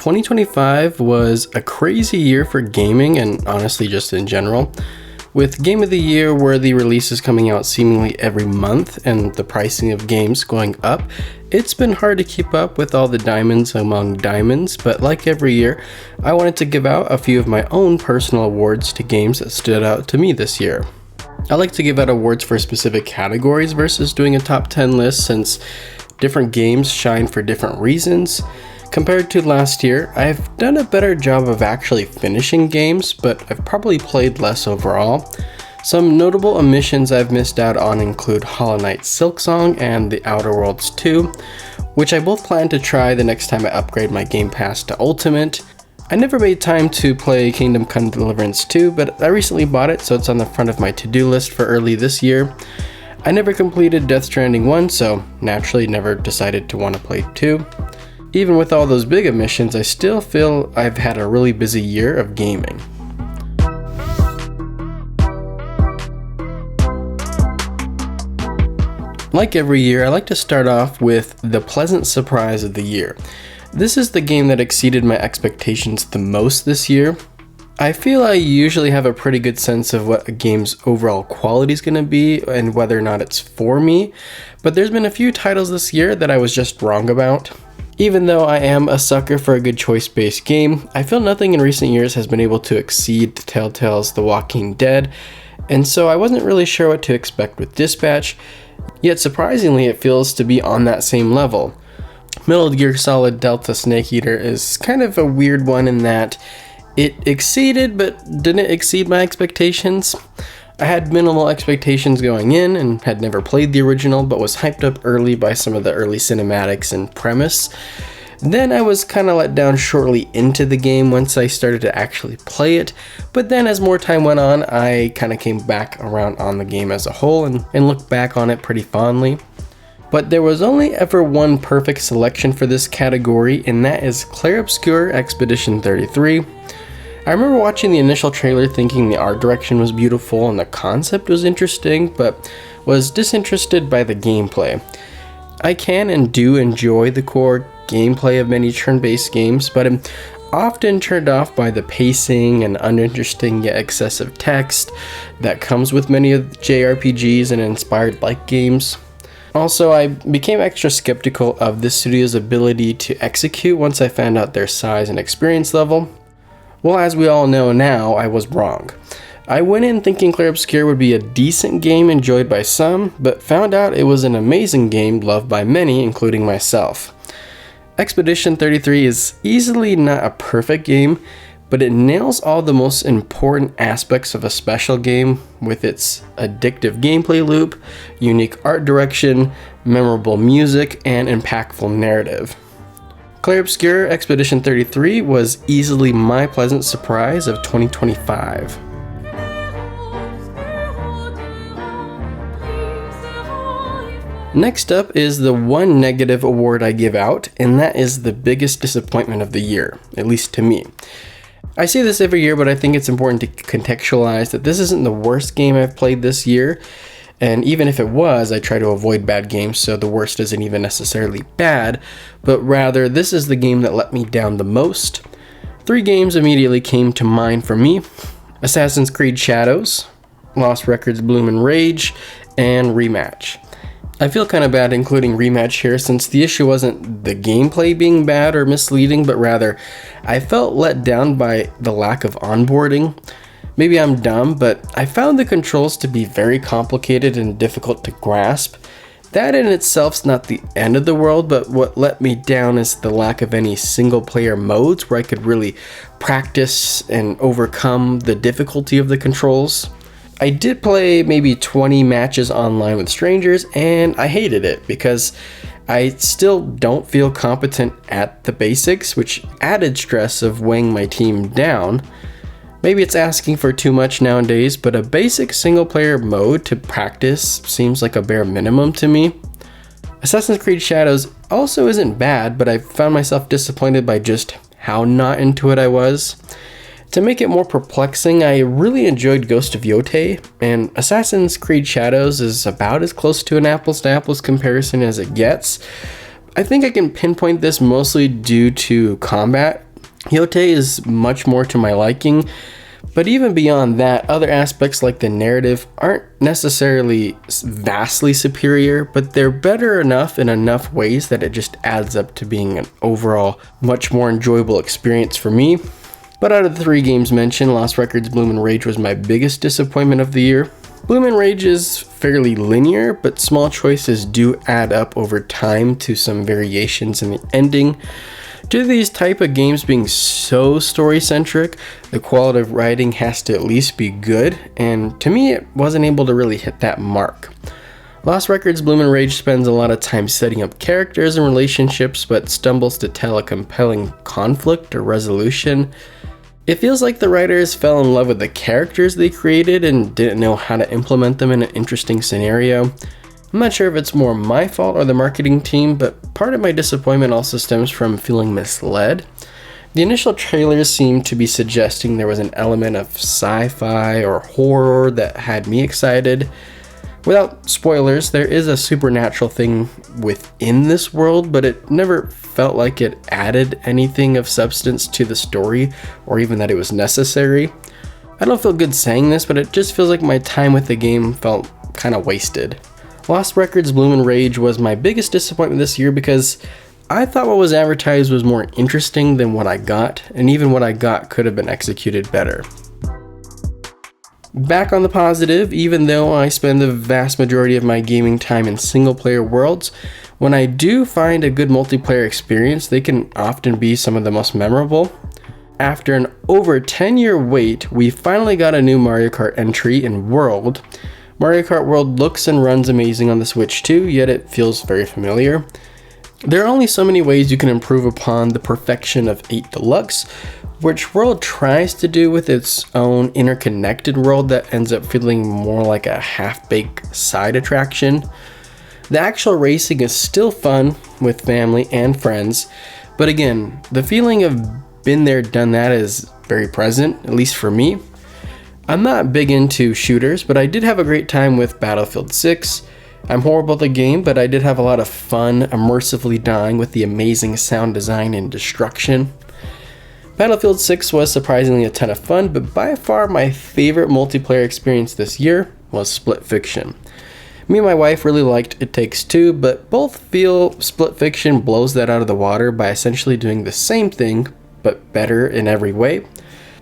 2025 was a crazy year for gaming and honestly just in general. With Game of the Year worthy releases coming out seemingly every month and the pricing of games going up, it's been hard to keep up with all the diamonds among diamonds, but like every year, I wanted to give out a few of my own personal awards to games that stood out to me this year. I like to give out awards for specific categories versus doing a top 10 list since different games shine for different reasons. Compared to last year, I've done a better job of actually finishing games, but I've probably played less overall. Some notable omissions I've missed out on include Hollow Knight Silksong and The Outer Worlds 2, which I both plan to try the next time I upgrade my Game Pass to Ultimate. I never made time to play Kingdom Come Deliverance 2, but I recently bought it, so it's on the front of my to-do list for early this year. I never completed Death Stranding 1, so naturally never decided to want to play 2. Even with all those big omissions, I still feel I've had a really busy year of gaming. Like every year, I like to start off with the pleasant surprise of the year. This is the game that exceeded my expectations the most this year. I feel I usually have a pretty good sense of what a game's overall quality is going to be and whether or not it's for me, but there's been a few titles this year that I was just wrong about. Even though I am a sucker for a good choice-based game, I feel nothing in recent years has been able to exceed Telltale's The Walking Dead, and so I wasn't really sure what to expect with Dispatch, yet surprisingly it feels to be on that same level. Metal Gear Solid Delta Snake Eater is kind of a weird one in that it exceeded but didn't exceed my expectations. I had minimal expectations going in and had never played the original, but was hyped up early by some of the early cinematics and premise. Then I was kind of let down shortly into the game once I started to actually play it, but then as more time went on, I kind of came back around on the game as a whole and looked back on it pretty fondly. But there was only ever one perfect selection for this category, and that is Clair Obscur Expedition 33. I remember watching the initial trailer thinking the art direction was beautiful and the concept was interesting, but was disinterested by the gameplay. I can and do enjoy the core gameplay of many turn-based games, but I'm often turned off by the pacing and uninteresting yet excessive text that comes with many of the JRPGs and inspired-like games. Also, I became extra skeptical of this studio's ability to execute once I found out their size and experience level. Well, as we all know now, I was wrong. I went in thinking Clair Obscur would be a decent game enjoyed by some, but found out it was an amazing game loved by many, including myself. Expedition 33 is easily not a perfect game, but it nails all the most important aspects of a special game with its addictive gameplay loop, unique art direction, memorable music, and impactful narrative. Clair Obscur Expedition 33 was easily my pleasant surprise of 2025. Next up is the one negative award I give out, and that is the biggest disappointment of the year, at least to me. I say this every year, but I think it's important to contextualize that this isn't the worst game I've played this year. And even if it was, I try to avoid bad games, so the worst isn't even necessarily bad, but rather this is the game that let me down the most. 3 games immediately came to mind for me: Assassin's Creed Shadows, Lost Records Bloom and Rage, and Rematch. I feel kind of bad including Rematch here since the issue wasn't the gameplay being bad or misleading, but rather I felt let down by the lack of onboarding. Maybe I'm dumb, but I found the controls to be very complicated and difficult to grasp. That in itself's not the end of the world, but what let me down is the lack of any single player modes where I could really practice and overcome the difficulty of the controls. I did play maybe 20 matches online with strangers, and I hated it because I still don't feel competent at the basics, which added stress of weighing my team down. Maybe it's asking for too much nowadays, but a basic single player mode to practice seems like a bare minimum to me. Assassin's Creed Shadows also isn't bad, but I found myself disappointed by just how not into it I was. To make it more perplexing, I really enjoyed Ghost of Yotei, and Assassin's Creed Shadows is about as close to an apples to apples comparison as it gets. I think I can pinpoint this mostly due to combat, Yote is much more to my liking, but even beyond that, other aspects like the narrative aren't necessarily vastly superior, but they're better enough in enough ways that it just adds up to being an overall much more enjoyable experience for me. But out of the 3 games mentioned, Lost Records Bloom and Rage was my biggest disappointment of the year. Bloom and Rage is fairly linear, but small choices do add up over time to some variations in the ending. Due to these type of games being so story-centric, the quality of writing has to at least be good, and to me it wasn't able to really hit that mark. Lost Records Bloom and Rage spends a lot of time setting up characters and relationships, but stumbles to tell a compelling conflict or resolution. It feels like the writers fell in love with the characters they created and didn't know how to implement them in an interesting scenario. I'm not sure if it's more my fault or the marketing team, but part of my disappointment also stems from feeling misled. The initial trailers seemed to be suggesting there was an element of sci-fi or horror that had me excited. Without spoilers, there is a supernatural thing within this world, but it never felt like it added anything of substance to the story or even that it was necessary. I don't feel good saying this, but it just feels like my time with the game felt kind of wasted. Lost Records Bloom and Rage was my biggest disappointment this year because I thought what was advertised was more interesting than what I got, and even what I got could have been executed better. Back on the positive, even though I spend the vast majority of my gaming time in single-player worlds, when I do find a good multiplayer experience, they can often be some of the most memorable. After an over 10-year wait, we finally got a new Mario Kart entry in World. Mario Kart World looks and runs amazing on the Switch too, yet it feels very familiar. There are only so many ways you can improve upon the perfection of 8 Deluxe, which World tries to do with its own interconnected world that ends up feeling more like a half-baked side attraction. The actual racing is still fun with family and friends, but again, the feeling of been there, done that is very present, at least for me. I'm not big into shooters, but I did have a great time with Battlefield 6. I'm horrible at the game, but I did have a lot of fun immersively dying with the amazing sound design and destruction. Battlefield 6 was surprisingly a ton of fun, but by far my favorite multiplayer experience this year was Split Fiction. Me and my wife really liked It Takes Two, but both feel Split Fiction blows that out of the water by essentially doing the same thing, but better in every way.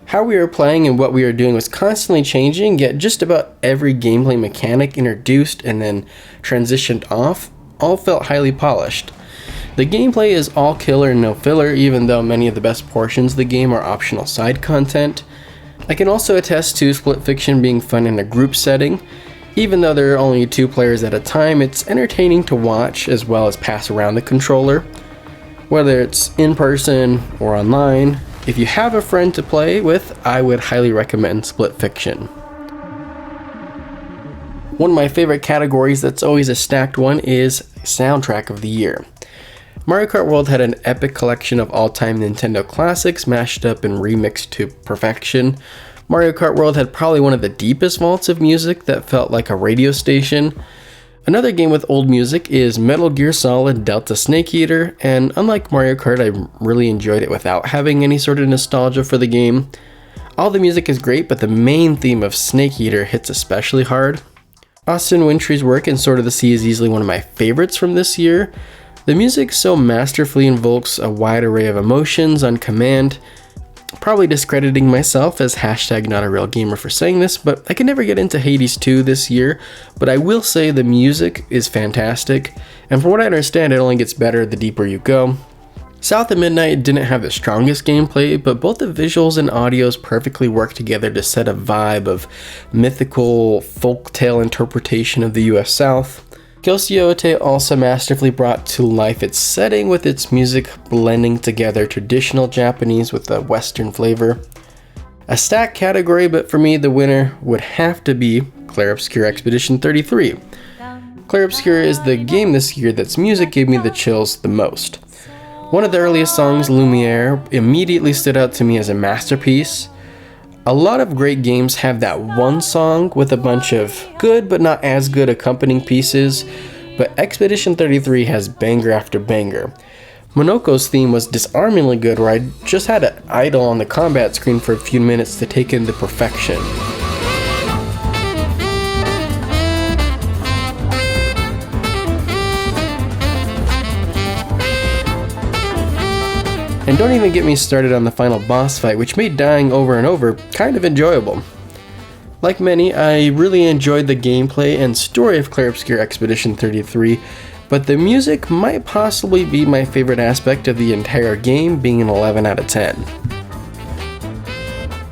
How we were playing and what we were doing was constantly changing, yet just about every gameplay mechanic introduced and then transitioned off all felt highly polished. The gameplay is all killer and no filler, even though many of the best portions of the game are optional side content. I can also attest to Split Fiction being fun in a group setting. Even though there are only 2 players at a time, it's entertaining to watch as well as pass around the controller. Whether it's in person or online, if you have a friend to play with, I would highly recommend Split Fiction. One of my favorite categories that's always a stacked one is Soundtrack of the Year. Mario Kart World had an epic collection of all-time Nintendo classics mashed up and remixed to perfection. Mario Kart World had probably one of the deepest vaults of music that felt like a radio station. Another game with old music is Metal Gear Solid Delta Snake Eater, and unlike Mario Kart, I really enjoyed it without having any sort of nostalgia for the game. All the music is great, but the main theme of Snake Eater hits especially hard. Austin Wintory's work in Sword of the Sea is easily one of my favorites from this year. The music so masterfully invokes a wide array of emotions on command. Probably discrediting myself as #NotARealGamer for saying this, but I can never get into Hades 2 this year, but I will say the music is fantastic, and from what I understand it only gets better the deeper you go. South of Midnight didn't have the strongest gameplay, but both the visuals and audios perfectly work together to set a vibe of mythical folktale interpretation of the US South. Ghost Yote also masterfully brought to life its setting with its music blending together traditional Japanese with a Western flavor. A stacked category, but for me the winner would have to be Clair Obscur Expedition 33. Clair Obscur is the game this year that's music gave me the chills the most. One of the earliest songs, Lumiere, immediately stood out to me as a masterpiece. A lot of great games have that one song with a bunch of good but not as good accompanying pieces, but Expedition 33 has banger after banger. Monoko's theme was disarmingly good, where I just had to idle on the combat screen for a few minutes to take in the perfection. And don't even get me started on the final boss fight, which made dying over and over kind of enjoyable. Like many, I really enjoyed the gameplay and story of Clair Obscur Expedition 33, but the music might possibly be my favorite aspect of the entire game, being an 11 out of 10.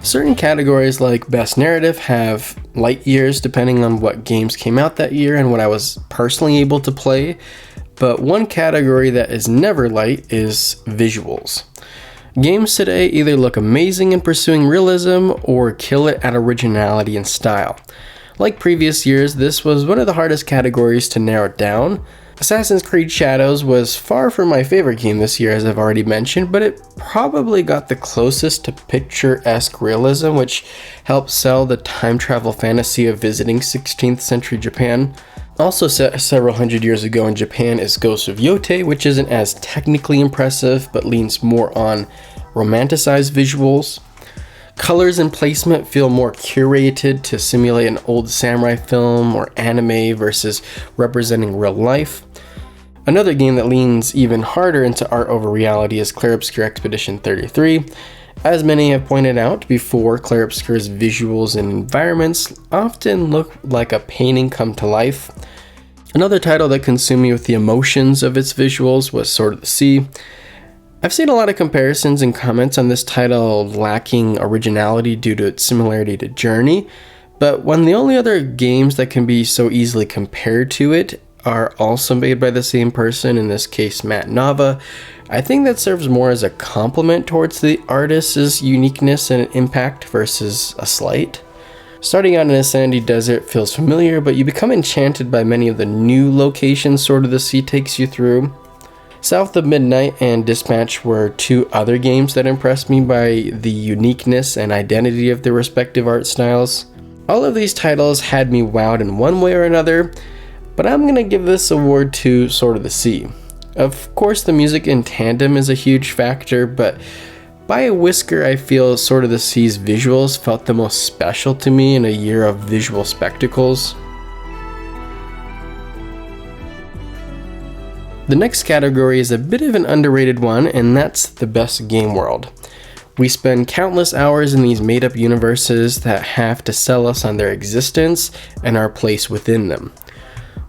Certain categories like Best Narrative have light years depending on what games came out that year and what I was personally able to play, but one category that is never light is visuals. Games today either look amazing in pursuing realism or kill it at originality and style. Like previous years, this was one of the hardest categories to narrow down. Assassin's Creed Shadows was far from my favorite game this year, as I've already mentioned, but it probably got the closest to picturesque realism, which helped sell the time travel fantasy of visiting 16th century Japan. Also set several hundred years ago in Japan is Ghost of Yotei, which isn't as technically impressive, but leans more on romanticized visuals. Colors and placement feel more curated to simulate an old samurai film or anime versus representing real life. Another game that leans even harder into art over reality is Clair Obscur Expedition 33. As many have pointed out before, Clair Obscur's visuals and environments often look like a painting come to life. Another title that consumed me with the emotions of its visuals was Sword of the Sea. I've seen a lot of comparisons and comments on this title lacking originality due to its similarity to Journey, but when the only other games that can be so easily compared to it are also made by the same person, in this case Matt Nava, I think that serves more as a compliment towards the artist's uniqueness and impact versus a slight. Starting out in a sandy desert feels familiar, but you become enchanted by many of the new locations Sword of the Sea takes you through. South of Midnight and Dispatch were two other games that impressed me by the uniqueness and identity of their respective art styles. All of these titles had me wowed in one way or another, but I'm gonna give this award to Sword of the Sea. Of course, the music in tandem is a huge factor, but by a whisker, I feel Sword of the Sea's visuals felt the most special to me in a year of visual spectacles. The next category is a bit of an underrated one, and that's the best game world. We spend countless hours in these made-up universes that have to sell us on their existence and our place within them.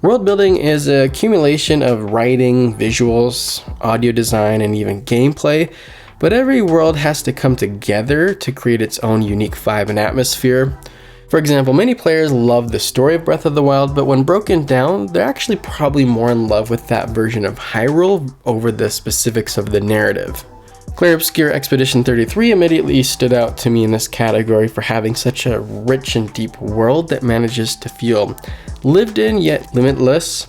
World building is an accumulation of writing, visuals, audio design, and even gameplay, but every world has to come together to create its own unique vibe and atmosphere. For example, many players love the story of Breath of the Wild, but when broken down, they're actually probably more in love with that version of Hyrule over the specifics of the narrative. Clair Obscur Expedition 33 immediately stood out to me in this category for having such a rich and deep world that manages to feel lived in yet limitless.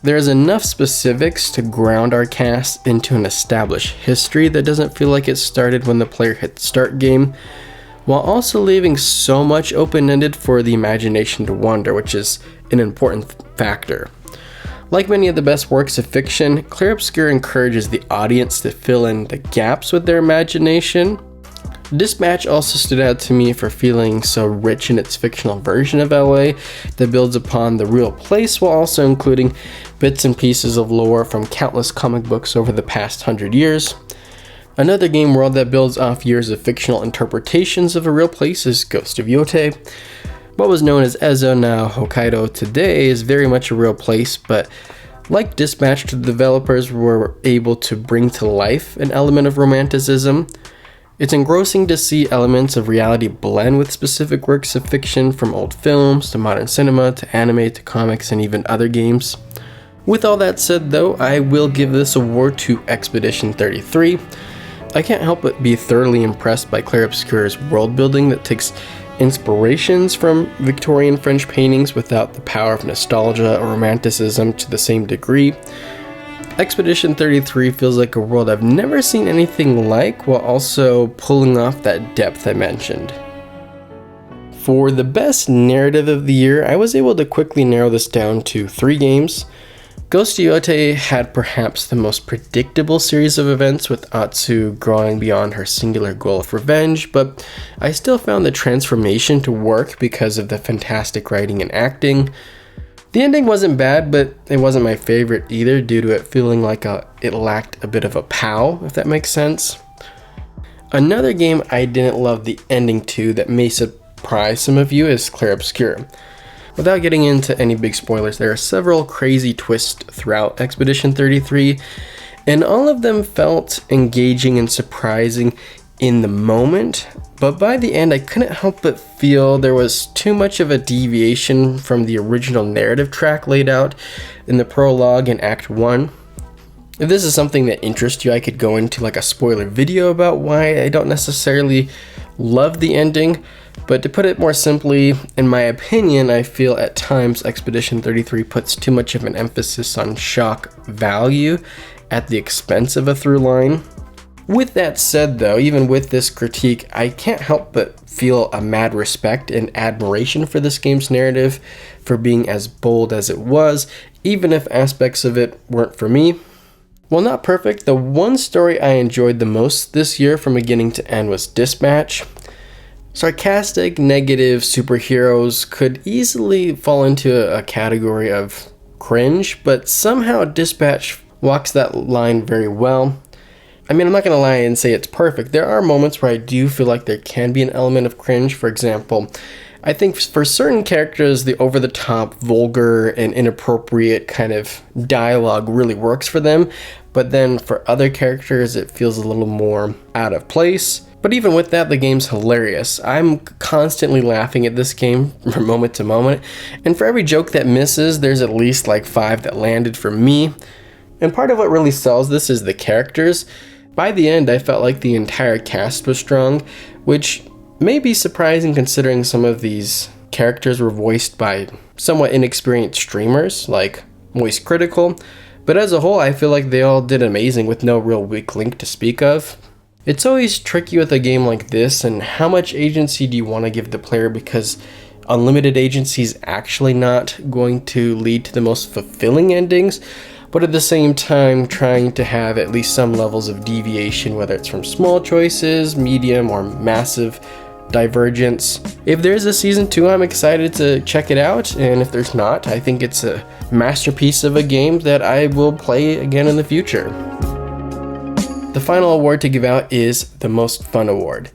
There's enough specifics to ground our cast into an established history that doesn't feel like it started when the player hit start game, while also leaving so much open-ended for the imagination to wander, which is an important factor. Like many of the best works of fiction, Clair Obscur encourages the audience to fill in the gaps with their imagination. Dispatch also stood out to me for feeling so rich in its fictional version of LA that builds upon the real place while also including bits and pieces of lore from countless comic books over the past 100 years. Another game world that builds off years of fictional interpretations of a real place is Ghost of Yotei. What was known as Ezo, now Hokkaido today, is very much a real place, but like Dispatch, the developers were able to bring to life an element of romanticism. It's engrossing to see elements of reality blend with specific works of fiction, from old films to modern cinema to anime to comics and even other games. With all that said though, I will give this award to Expedition 33. I can't help but be thoroughly impressed by Clair Obscur's world building that takes inspirations from Victorian French paintings without the power of nostalgia or romanticism to the same degree. Expedition 33 feels like a world I've never seen anything like, while also pulling off that depth I mentioned. For the best narrative of the year, I was able to quickly narrow this down to 3 games: Ghost of Yote had perhaps the most predictable series of events, with Atsu growing beyond her singular goal of revenge, but I still found the transformation to work because of the fantastic writing and acting. The ending wasn't bad, but it wasn't my favorite either, due to it feeling like it lacked a bit of a pow, if that makes sense. Another game I didn't love the ending to that may surprise some of you is Clair Obscur. Without getting into any big spoilers, there are several crazy twists throughout Expedition 33, and all of them felt engaging and surprising in the moment, but by the end I couldn't help but feel there was too much of a deviation from the original narrative track laid out in the prologue in Act 1. If this is something that interests you, I could go into like a spoiler video about why I don't necessarily love the ending, but to put it more simply, in my opinion, I feel at times Expedition 33 puts too much of an emphasis on shock value at the expense of a through line. With that said though, even with this critique, I can't help but feel a mad respect and admiration for this game's narrative for being as bold as it was, even if aspects of it weren't for me. While not perfect, the one story I enjoyed the most this year from beginning to end was Dispatch. Sarcastic, negative superheroes could easily fall into a category of cringe, but somehow Dispatch walks that line very well. I mean, I'm not going to lie and say it's perfect. There are moments where I do feel like there can be an element of cringe. For example, I think for certain characters, the over-the-top, vulgar, and inappropriate kind of dialogue really works for them. But then for other characters, it feels a little more out of place. But even with that, the game's hilarious. I'm constantly laughing at this game from moment to moment. And for every joke that misses, there's at least like 5 that landed for me. And part of what really sells this is the characters. By the end, I felt like the entire cast was strong, which may be surprising considering some of these characters were voiced by somewhat inexperienced streamers like Moist Critical, but as a whole I feel like they all did amazing with no real weak link to speak of. It's always tricky with a game like this, and how much agency do you want to give the player, because unlimited agency is actually not going to lead to the most fulfilling endings, but at the same time trying to have at least some levels of deviation, whether it's from small choices, medium, or massive divergence. If there's a season 2, I'm excited to check it out, and if there's not, I think it's a masterpiece of a game that I will play again in the future. The final award to give out is the Most Fun Award.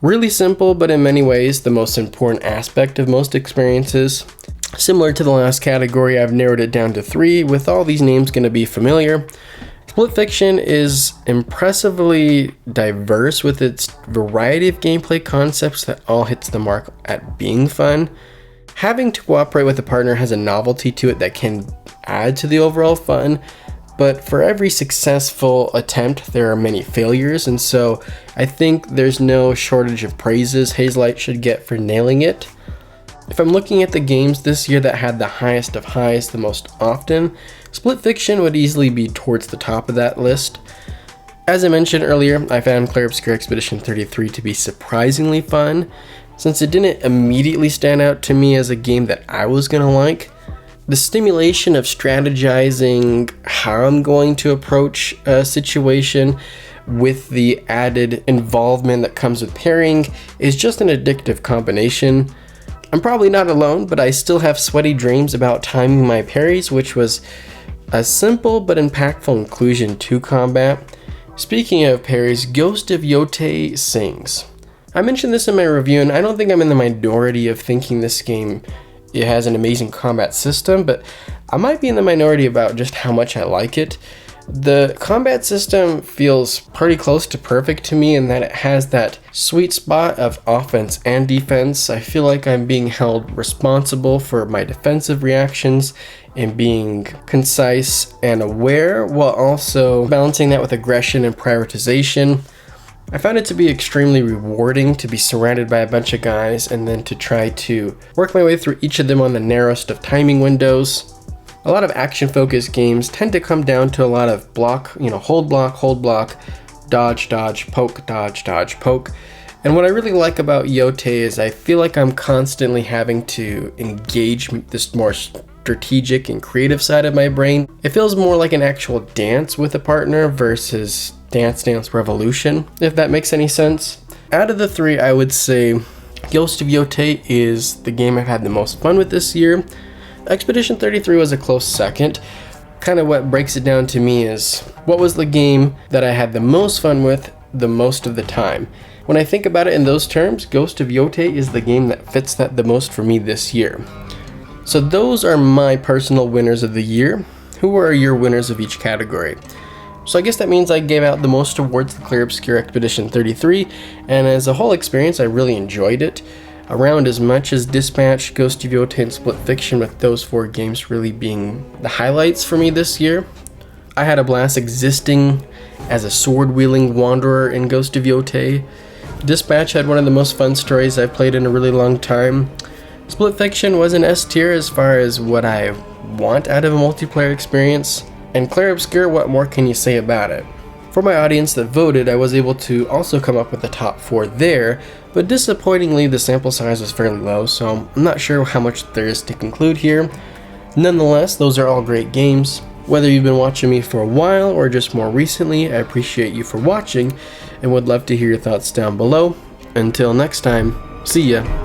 Really simple, but in many ways the most important aspect of most experiences. Similar to the last category, I've narrowed it down to 3, with all these names going to be familiar. Split Fiction is impressively diverse with its variety of gameplay concepts that all hits the mark at being fun. Having to cooperate with a partner has a novelty to it that can add to the overall fun, but for every successful attempt there are many failures, and so I think there's no shortage of praises Hazelight should get for nailing it. If I'm looking at the games this year that had the highest of highs the most often, Split Fiction would easily be towards the top of that list. As I mentioned earlier, I found Clair Obscur Expedition 33 to be surprisingly fun, since it didn't immediately stand out to me as a game that I was gonna like. The stimulation of strategizing how I'm going to approach a situation with the added involvement that comes with pairing is just an addictive combination. I'm probably not alone, but I still have sweaty dreams about timing my parries, which was a simple but impactful inclusion to combat. Speaking of parries, Ghost of Yote sings. I mentioned this in my review, and I don't think I'm in the minority of thinking this game it has an amazing combat system, but I might be in the minority about just how much I like it. The combat system feels pretty close to perfect to me in that it has that sweet spot of offense and defense. I feel like I'm being held responsible for my defensive reactions and being concise and aware, while also balancing that with aggression and prioritization. I found it to be extremely rewarding to be surrounded by a bunch of guys and then to try to work my way through each of them on the narrowest of timing windows. A lot of action-focused games tend to come down to a lot of hold block, dodge, poke, dodge, poke. And what I really like about Yote is I feel like I'm constantly having to engage this more strategic and creative side of my brain. It feels more like an actual dance with a partner versus Dance Dance Revolution, if that makes any sense. Out of the three, I would say Ghost of Yotei is the game I've had the most fun with this year. Expedition 33 was a close second. Kind of what breaks it down to me is, what was the game that I had the most fun with the most of the time? When I think about it in those terms, Ghost of Yotei is the game that fits that the most for me this year. So those are my personal winners of the year. Who are your winners of each category? So I guess that means I gave out the most awards to Clear Obscure Expedition 33, and as a whole experience, I really enjoyed it. Around as much as Dispatch, Ghost of Yotei, and Split Fiction, with those 4 games really being the highlights for me this year. I had a blast existing as a sword-wielding wanderer in Ghost of Yotei. Dispatch had one of the most fun stories I've played in a really long time. Split Fiction was an S tier as far as what I want out of a multiplayer experience. And Clair Obscur, what more can you say about it? For my audience that voted, I was able to also come up with the top 4 there, but disappointingly the sample size was fairly low, so I'm not sure how much there is to conclude here. Nonetheless, those are all great games. Whether you've been watching me for a while or just more recently, I appreciate you for watching and would love to hear your thoughts down below. Until next time, see ya!